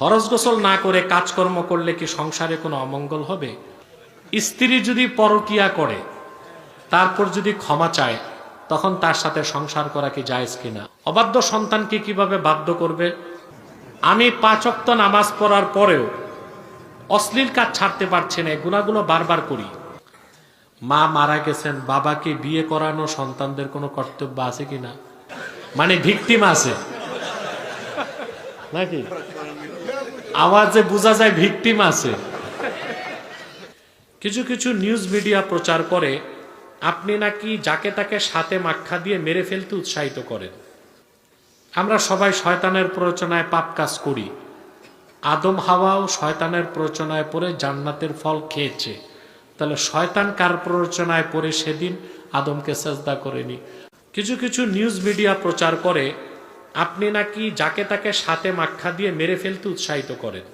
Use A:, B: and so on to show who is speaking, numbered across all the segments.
A: ফরজ গোসল না করে কাজকর্ম করলে কি সংসারে কোনো অমঙ্গল হবে? স্ত্রী যদি পরকিয়া করে তারপর যদি ক্ষমা চায় তখন তার সাথে সংসার করা কি জায়েজ কিনা? অবাধ্য সন্তানকে কিভাবে বাধ্য করবে? আমি 5 ওয়াক্ত নামাজ পড়ার পরেও অশ্লীল কাজ ছাড়তে পারছি না, গুনাহগুলো বারবার করি। মা মারা গেছেন, বাবাকে বিয়ে করানো সন্তানদের কোনো কর্তব্য আছে কিনা? মানে ভিকটিম আছে নাকি? আওয়াজে বোঝা যায় ভিকটিম আছে। কিছু কিছু নিউজ মিডিয়া প্রচার করে আপনি নাকি যাকে তাকে সাথে মাক্ষা দিয়ে মেরে ফেলতে উৎসাহিত করেন। আমরা সবাই শয়তানের প্ররোচনায় পাপ কাজ করি। আদম হাওয়াও শয়তানের প্ররোচনায় পড়ে জান্নাতের ফল খেয়েছে, তাহলে শয়তান কার প্ররোচনায় পড়ে সেদিন আদমকে সেজদা করেনি? কিছু কিছু নিউজ মিডিয়া প্রচার করে আপনি নাকি যাকে তাকে সাথে মাক্ষা দিয়ে মেরে ফেলতে উৎসাহিত করেন।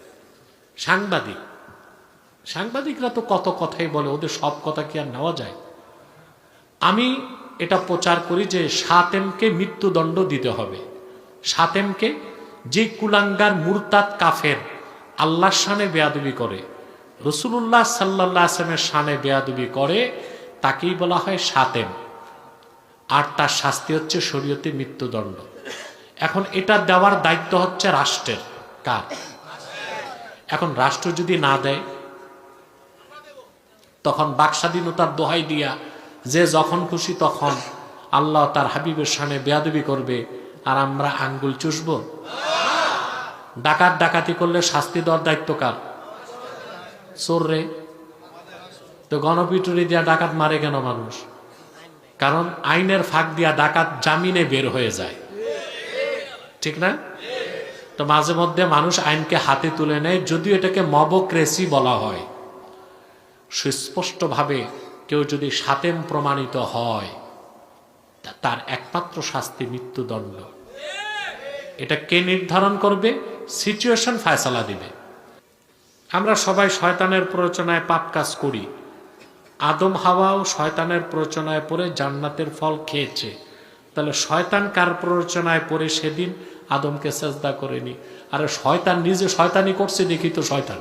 A: সাংবাদিকরা তো কত কথাই বলে, ওদের সব কথা কি আর নেওয়া যায়? আমি এটা প্রচার করি যে শাতেমকে মৃত্যুদণ্ড দিতে হবে। শাতেমকে, যে কুলাঙ্গার মুরতাদ কাফের আল্লাহর শানে বেয়াদবি করে, রাসূলুল্লাহ সাল্লাল্লাহু আলাইহি ওয়াসাল্লামের শানে বেয়াদবি করে, তাকেই বলা হয় শাতেম। আর তার শাস্তি হচ্ছে শরীয়তে মৃত্যুদণ্ড। এখন এটা দেওয়ার দায়িত্ব হচ্ছে রাষ্ট্রের। কার? এখন রাষ্ট্র যদি না দেয় তখন বাকস্বাধীনতার দোহাই দিয়া যে যখন খুশি তখন আল্লাহ তার হাবিবের শানে বেয়াদবি করবে, আর আমরা আঙ্গুল চুষব? ডাকাত ডাকাতি করলে শাস্তি দেওয়ার দায়িত্ব কার? চোর রে। তো গণপিটুরি দিয়া ডাকাত মারে কেন মানুষ? কারণ আইনের ফাঁক দিয়া ডাকাত জামিনে বের হয়ে যায়, ঠিক না? তো মাঝে মধ্যে মানুষ আইনকে হাতে তুলে নেয়, যদিও এটাকে মবক্রেসি বলা হয়। সুস্পষ্টভাবে কেউ যদি শাতেম প্রমাণিত হয় তার একমাত্র শাস্তি মৃত্যুদণ্ড। এটা কে নির্ধারণ করবে? সিচুয়েশন ফয়সালা দিবে। আমরা সবাই শয়তানের প্ররোচনায় পাপ কাজ করি। আদম হাওয়াও শয়তানের প্ররোচনায় পড়ে জান্নাতের ফল খেয়েছে, তাহলে শয়তান কার প্ররোচনায় পড়ে সেদিন আদমকে সেজদা করেনি? আরে শয়তান নিজে শয়তানি করছে, দেখি তো শয়তান।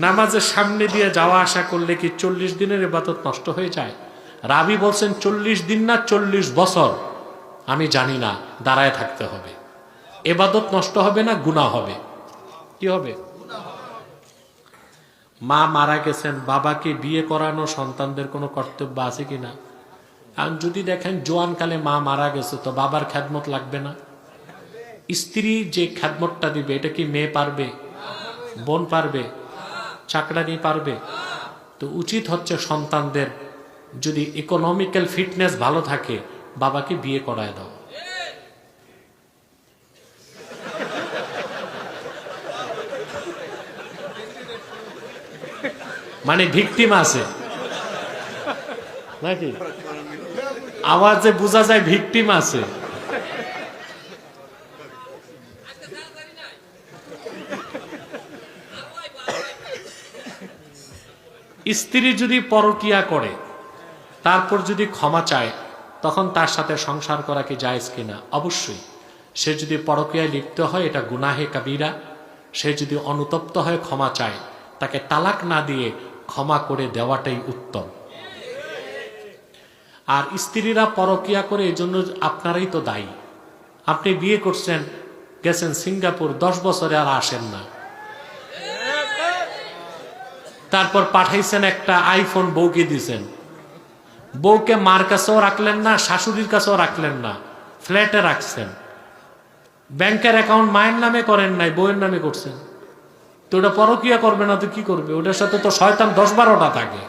A: নামাজের সামনে দিয়ে যাওয়া আসা করলে কি 40 দিনের ইবাদত নষ্ট হয়ে যায়? রাবি বলছেন 40 দিন না 40 বছর, আমি জানি না, দাঁড়ায় থাকতে হবে। ইবাদত নষ্ট হবে না, গুনাহ হবে। কি হবে? মা মারা গেছেন, বাবাকে বিয়ে করানো সন্তানদের কোনো কর্তব্য আছে কিনা? আর যদি দেখেন জোয়ানকালে মা মারা গেছে, তো বাবার খেদমত লাগবে না? স্ত্রী যে খেদমতটা দিবে, এটা কি মেয়ে পারবে? বোন পারবে? চাকরানি পারবে? তো উচিত হচ্ছে সন্তানদের যদি ইকোনমিক্যাল ফিটনেস ভালো থাকে, বাবাকে বিয়ে করায় দাও। মানে ভিকটিম আছে নাকি? আওয়াজে বোঝা যায় ভিকটিম আছে। স্ত্রী যদি পরকিয়া করে তারপর যদি ক্ষমা চায় তখন তার সাথে সংসার করা কি জায়েজ কিনা? অবশ্যই। সে যদি পরকিয়ায় লিপ্ত হয় এটা গুনাহে কাবীরা। সে যদি অনুতপ্ত হয়ে ক্ষমা চায়, তাকে তালাক না দিয়ে ক্ষমা করে দেওয়াটাই উত্তম। আর স্ত্রীরা পরকিয়া করে এই জন্য আপনারাই তো দায়ী। আপনি বিয়ে করছেন, গেছেন সিঙ্গাপুর, 10 বছরে আর আসেন না, তারপর পাঠাইছেন একটা আইফোন, বউকে দিছেন। বউকে মার কাছেও রাখলেন না, শাশুড়ির কাছেও রাখলেন না, ফ্ল্যাটে রাখছেন। ব্যাংকের অ্যাকাউন্ট মায়ের নামে করেন নাই, বউয়ের নামে করছেন। তো ওটা পরকিয়া করবে না তো কি করবে? ওটার সাথে তো শয়তান 10-12টা থাকে।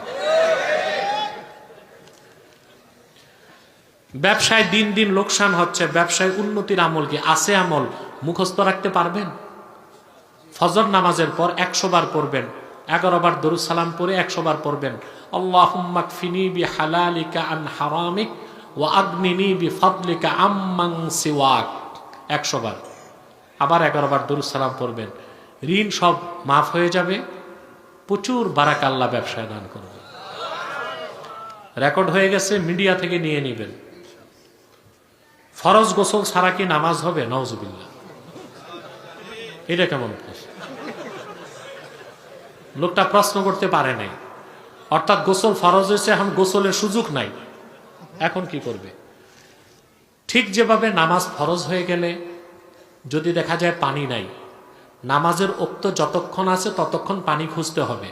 A: ব্যবসায় দিন দিন লোকসান হচ্ছে, ব্যবসায় উন্নতির আমল কি আছে? আমল মুখস্থ রাখতে পারবেন? ফজর নামাজের পর 100 বার পড়বেন, 11 বার দরুদ সালাম পড়ে 100 বার পড়বেন, আল্লাহুম্মা কফিনি বিহালালিকা আন হারামিক ওয়া আগনিনি বিফাদলিকা আম্মান সিওয়াক, 100 বার। আবার 11 বার দরুদ সালাম পড়বেন, ঋণ সব মাফ হয়ে যাবে, প্রচুর বারাকা আল্লাহ ব্যবসায় দান করবে। রেকর্ড হয়ে গেছে, মিডিয়া থেকে নিয়ে নেবেন। ফরজ গোসল ছাড়া কি নামাজ হবে? নাউজুবিল্লাহ। এটা কেমন প্রশ্ন? লোকটা প্রশ্ন করতে পারে নাই। অর্থাৎ গোসল ফরজ হয়েছে, এখন গোসলের সুযোগ নাই, এখন কি করবে? ঠিক যেভাবে নামাজ ফরজ হয়ে গেলে যদি দেখা যায় পানি নাই, নামাজের ওক্ত যতক্ষণ আছে ততক্ষণ পানি খুঁজতে হবে।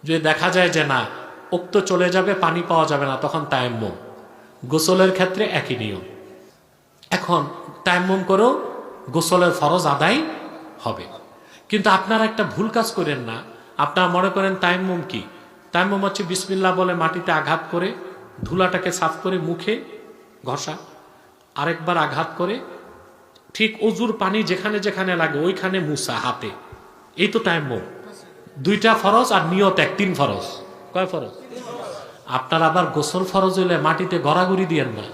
A: যদি দেখা যায় যে না, ওক্ত চলে যাবে, পানি পাওয়া যাবে না, তখন তায়াম্মুম। গোসলের ক্ষেত্রে একই নিয়ম। এখন তায়াম্মুম করেও গোসলের ফরজ আদায় হবে। কিন্তু আপনারা একটা ভুল কাজ করেন না। আপনারা মনে করেন তায়াম্মুম কি? তায়াম্মুম হচ্ছে বিসমিল্লাহ বলে মাটিতে আঘাত করে, ধুলাটাকে সাফ করে মুখে ঘষা, আরেকবার আঘাত করে ঠিক অজুর পানি যেখানে যেখানে লাগে ওইখানে মুছা হাতে, এই তো তায়াম্মুম। দুইটা ফরজ আর নিয়ত এক, তিন ফরজ। কয় ফরজ? আপনার আবার গোসল ফরজ হইলে মাটিতে গড়াগড়ি দিয়েন না।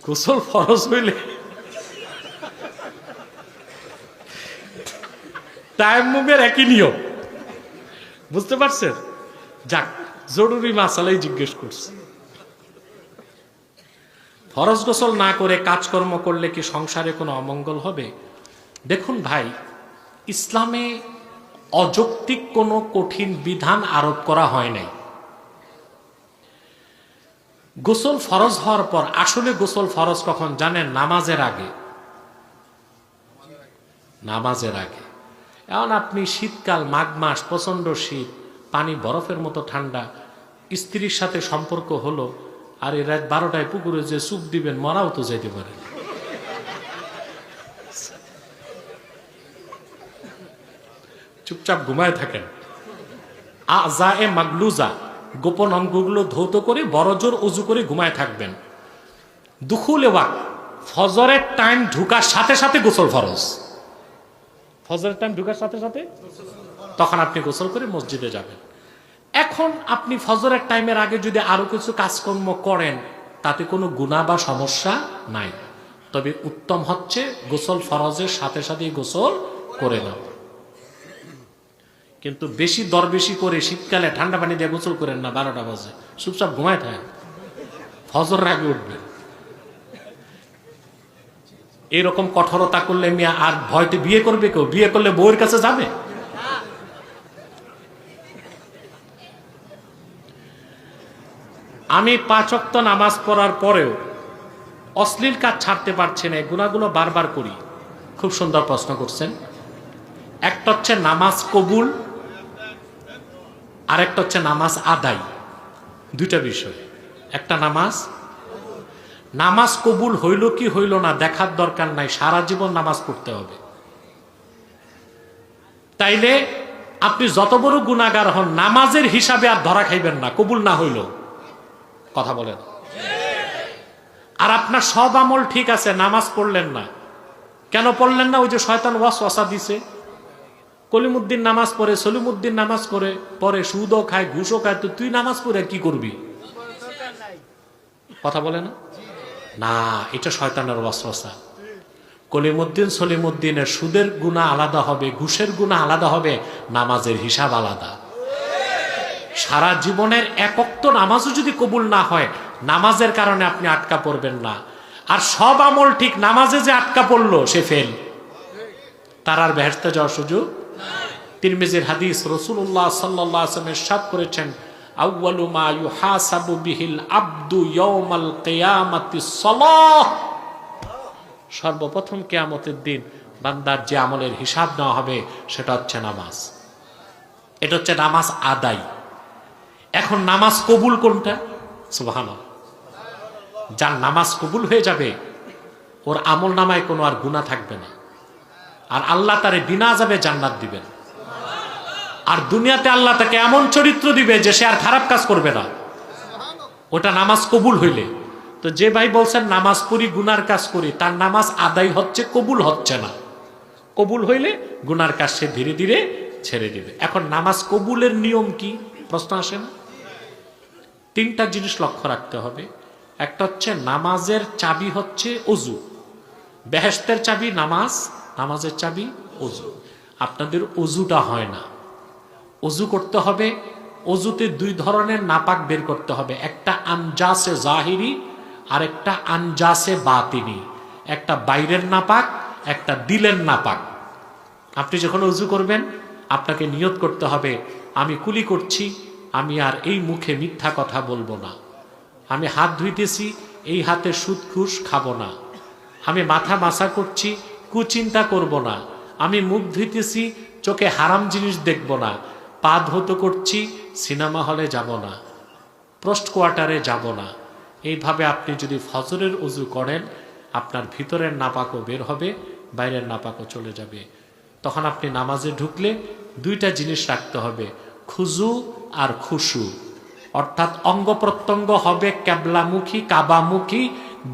A: গোসল ফরজ হইলে তায়াম্মুমের একই নিয়ম, বুঝতে পারছেন? যাক, জরুরি মাসালাই জিজ্ঞেস করছি। ফরজ গোসল না করে কাজকর্ম করলে কি সংসারে কোনো অমঙ্গল হবে? দেখুন ভাই, ইসলামে অযৌক্তিক কোনো কঠিন বিধান আরোপ করা হয় নাই। গোসল ফরজ হওয়ার পর, আসলে গোসল ফরজ কখন জানেন? নামাজের আগে। নামাজের আগে। এখন আপনি শীতকাল, মাঘ মাস, প্রচন্ড শীত, পানি বরফের মতো ঠান্ডা, স্ত্রীর সাথে সম্পর্ক হলো, আর এই রাত 12টায় পুকুরে যে চুপ দিবেন, মরাও তো যেতে পারে। চুপচাপ ঘুমায় থাকেন। আযা-এ মাগলুজা, গোপন অঙ্গগুলো ধৌত করে বড়জোর উজু করে ঘুমায় থাকবেন। দুখুলে ওয়াক্ত, ফজরের টাইম ঢুকার সাথে সাথে গোসল ফরজ। ফজরের টাইম ঢুকার সাথে সাথে তখন আপনি গোসল করে মসজিদে যাবেন। এখন আপনি ফজরের টাইমের আগে যদি আরো কিছু কাজকর্ম করেন, তাতে কোনো গুনাহ বা সমস্যা নাই। তবে উত্তম হচ্ছে গোসল ফরজের সাথে সাথে গোসল করে নেওয়া। কিন্তু বেশি দরবেশি করে শীতকালে ঠান্ডা পানি দিয়ে গোসল করেন না, 12টা বাজে, চুপচাপ ঘুমায় থাকেন, ফজরের আগে উঠবেন। এইরকম কঠোরতা করলে মিয়া আর ভয়তে বিয়ে করবে কেউ? বিয়ে করলে বউয়ের কাছে যাবে? আমি 5 ওয়াক্ত নামাজ পড়ার পরেও অশ্লীল কাজ ছাড়তে পারছি না, গুনাহগুলো বারবার করি। খুব সুন্দর প্রশ্ন করছেন। একটা হচ্ছে নামাজ কবুল, আর একটা হচ্ছে নামাজ আদায়। দুইটা বিষয়। একটা নামাজ কবুল হইল কি হইল না দেখার দরকার নাই, সারা জীবন নামাজ পড়তে হবে। তাইলে আপনি যত বড় গুনাহগার হন, নামাজের হিসাবে আর ধরা খাইবেন না, কবুল না হইল। কথা বলেন। আর আপনার সব আমল ঠিক আছে, নামাজ পড়লেন না, কেন পড়লেন না? ওই যে শয়তান ওয়াসওয়াসা দিছে। কলিমুদ্দিন নামাজ পড়ে, সলিমুদ্দিন নামাজ পড়ে, সুদও খায়, ঘুষও খায়, তো তুই নামাজ পড়ে কি করবি? কথা বলে না? না, এটা শয়তানের ওয়াসওয়াসা। কলিমুদ্দিন সলিমুদ্দিনের সুদের গুনাহ আলাদা হবে, ঘুষের গুনাহ আলাদা হবে, নামাজের হিসাব আলাদা। সারা জীবনের এক ওয়াক্ত নামাজও যদি কবুল না হয়, নামাজের কারণে আপনি আটকা পড়বেন না। আর সব আমল ঠিক, নামাজে যে আটকা পড়লো সে ফেল, তার আর বেহেশতে যাওয়ার সুযোগ। তিরমিজির হাদিস, রাসূলুল্লাহ সাল্লাল্লাহু আলাইহি ওয়াসাল্লাম ইরশাদ করেছেন, আউয়ালু মা ইউহাসাবু বিহিল আবদু ইয়াউমাল কিয়ামাতিস সালাহ। সর্বপ্রথম কিয়ামতের দিন বান্দার যে আমলের হিসাব নেওয়া হবে সেটা হচ্ছে নামাজ। এটা হচ্ছে নামাজ আদায়। এখন নামাজ কবুল কোনটা? সুবহানাল্লাহ। যার নামাজ কবুল হয়ে যাবে, ওর আমল নামায় কোনো আর গুনাহ থাকবে না, আর আল্লাহ তারে বিনা আযাবে জান্নাত দিবেন। আর দুনিয়াতে আল্লাহ তাকে এমন চরিত্র দিবে যে সে আর খারাপ কাজ করবে না, ওটা নামাজ কবুল হইলে। তো যে ভাই বলছেন নামাজ পড়ি গুনার কাজ করি, তার নামাজ আদায় হচ্ছে, কবুল হচ্ছে না। কবুল হইলে গুনার কাজ সে ধীরে ধীরে ছেড়ে দিবে। এখন নামাজ কবুলের নিয়ম কি? প্রশ্ন আসে না? 3টা জিনিস লক্ষ্য রাখতে হবে। একটা হচ্ছে নামাজের চাবি হচ্ছে অজু, বেহেশতের চাবি নামাজ, নামাজের চাবি অজু। আপনাদের অজুটা হয় না, অজু করতে হবে। অজুতে দুই ধরনের নাপাক বের করতে হবে, একটা আনজাসে জাহিরি আর একটা আনজাসে বাতিনি। একটা বাইরের নাপাক, একটা দিলের নাপাক। আপনি যখন অজু করবেন আপনাকে নিয়ত করতে হবে, আমি কুলি করছি, আমি আর এই মুখে মিথ্যা কথা বলবো না। আমি হাত ধুইতেছি, এই হাতে সুদ ঘুষ খাবো না। আমি মাথা মাসা করছি, কুচিন্তা করব না। আমি মুখ ধুইতেছি, চোখে হারাম জিনিস দেখব না। পা ধৌত করছি, সিনেমা হলে যাব না, পোস্ট কোয়ার্টারে যাব না। এইভাবে আপনি যদি ফজরের অজু করেন, আপনার ভিতরের নাপাকও বের হবে, বাইরের নাপাকও চলে যাবে। তখন আপনি নামাজে ঢুকলে দুইটা জিনিস রাখতে হবে, খুজু আর খুশু। অর্থাৎ অঙ্গ প্রত্যঙ্গ হবে ক্যাবলামুখী, কাবামুখী,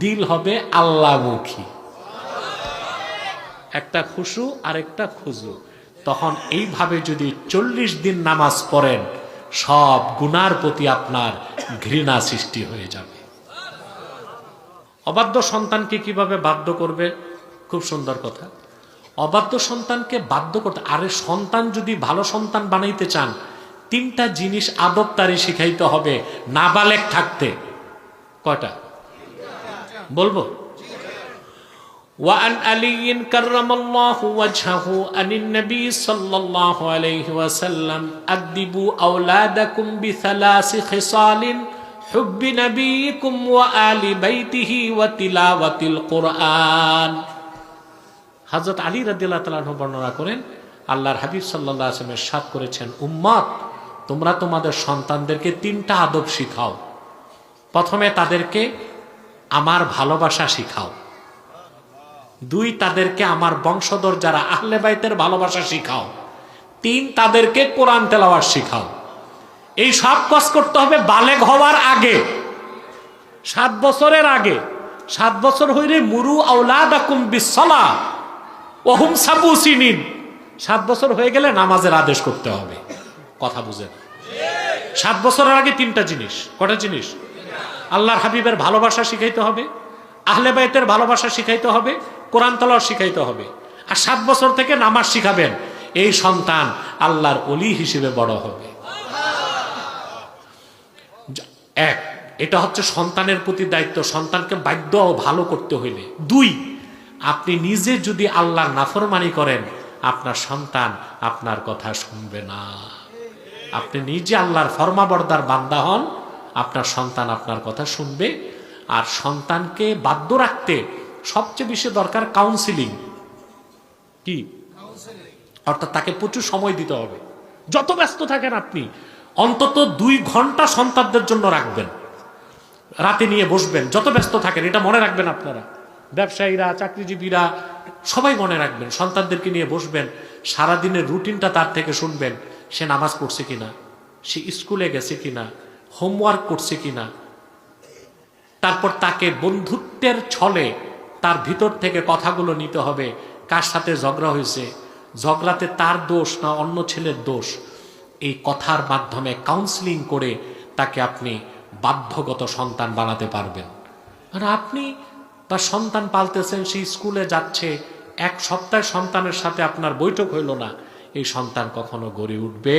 A: দিল হবে আল্লাহমুখী। একটা খুশু আর একটা খুজু। তখন এইভাবে যদি 40 দিন নামাজ পড়েন, সব গুনার প্রতি আপনার ঘৃণা সৃষ্টি হয়ে যাবে। অবাধ্য সন্তানকে কিভাবে বাধ্য করবে? খুব সুন্দর কথা। অবাধ্য সন্তানকে বাধ্য করতে, আরে সন্তান যদি ভালো সন্তান বানাইতে চান, 3টা জিনিস আদব তারি শিখাইতে হবে নাবালেগ থাকতে। কয়টা বলবো? وعن علي كرم الله وجهه عن النبي صلى الله عليه وسلم أدبوا أولادكم بثلاث خصال حب نبيكم وآل بيته وتلاوة القرآن। হযরত আলী রাদিয়াল্লাহু তাআলা আনহু বর্ণনা করেন, আল্লাহর হাবিব সাল্লাল্লাহু আলাইহি ওয়াসাল্লাম ইরশাদ করেছেন, উম্মত তোমরা তোমাদের সন্তানদেরকে 3টা আদব শিখাও। প্রথমে তাদেরকে আমার ভালোবাসা শিখাও। 2 তাদেরকে আমার বংশধর যারা আহলে বাইতের ভালোবাসা শিখাও। 3 তাদেরকে কোরআন তেলাওয়াত শিখাও। এই সব কাজ করতে হবে বালেগ হওয়ার আগে, 7 বছরের আগে। 7 বছর হইলে মুরু আওলাদাকুম বিসসালাহ ওয়া হুম সাবু সিনিন। 7 বছর হয়ে গেলে নামাজের আদেশ করতে হবে। কথা বুঝেন? 7 বছরের আগে 3টা জিনিস। কটা জিনিস? আল্লাহর হাবিবের ভালোবাসা শিখাইতে হবে, আহলে বাইতের ভালোবাসা শিখাইতে হবে, কোরআন তেলাওয়াত শিখাইতে হবে। আর 7 বছর থেকে নামাজ শিখাবেন। এই সন্তান আল্লাহর ওলি হিসেবে বড় হবে। এক, এটা হচ্ছে সন্তানের প্রতি দায়িত্ব, সন্তানকে বাধ্য ও ভালো করতে হইলে। 2, আপনি নিজে যদি আল্লাহর নাফরমানি করেন, আপনার সন্তান আপনার কথা শুনবে না। আপনি নিজে আল্লাহর ফরমাবরদার বান্দা হন, আপনার সন্তান আপনার কথা শুনবে। আর সন্তানকে বাধ্য রাখতে সবচেয়ে বেশি দরকার কাউন্সিলিং। কি? অর্থাৎ তাকে প্রচুর সময় দিতে হবে। যত ব্যস্ত থাকেন আপনি, অন্তত 2 ঘন্টা সন্তানদের জন্য রাখবেন। রাতে নিয়ে বসবেন, যত ব্যস্ত থাকেন, এটা মনে রাখবেন। আপনারা ব্যবসায়ীরা, চাকরিজীবীরা সবাই মনে রাখবেন, সন্তানদেরকে নিয়ে বসবেন। সারাদিনের রুটিনটা তার থেকে শুনবেন। সে নামাজ পড়ছে কিনা, সে স্কুলে গেছে কিনা, হোমওয়ার্ক করছে কিনা। তারপর তাকে বন্ধুত্বের ছলে তার ভিতর থেকে কথাগুলো নিতে হবে। কার সাথে ঝগড়া হয়েছে, ঝগড়াতে তার দোষ না অন্য ছেলের দোষ। এই কথার মাধ্যমে কাউন্সিলিং করে তাকে আপনি বাধ্যগত সন্তান বানাতে পারবেন। আর আপনি বা সন্তান পালতেছেন, সেই স্কুলে যাচ্ছে, 1 সপ্তাহ সন্তানের সাথে আপনার বৈঠক হইল না, এই সন্তান কখনো গড়ে উঠবে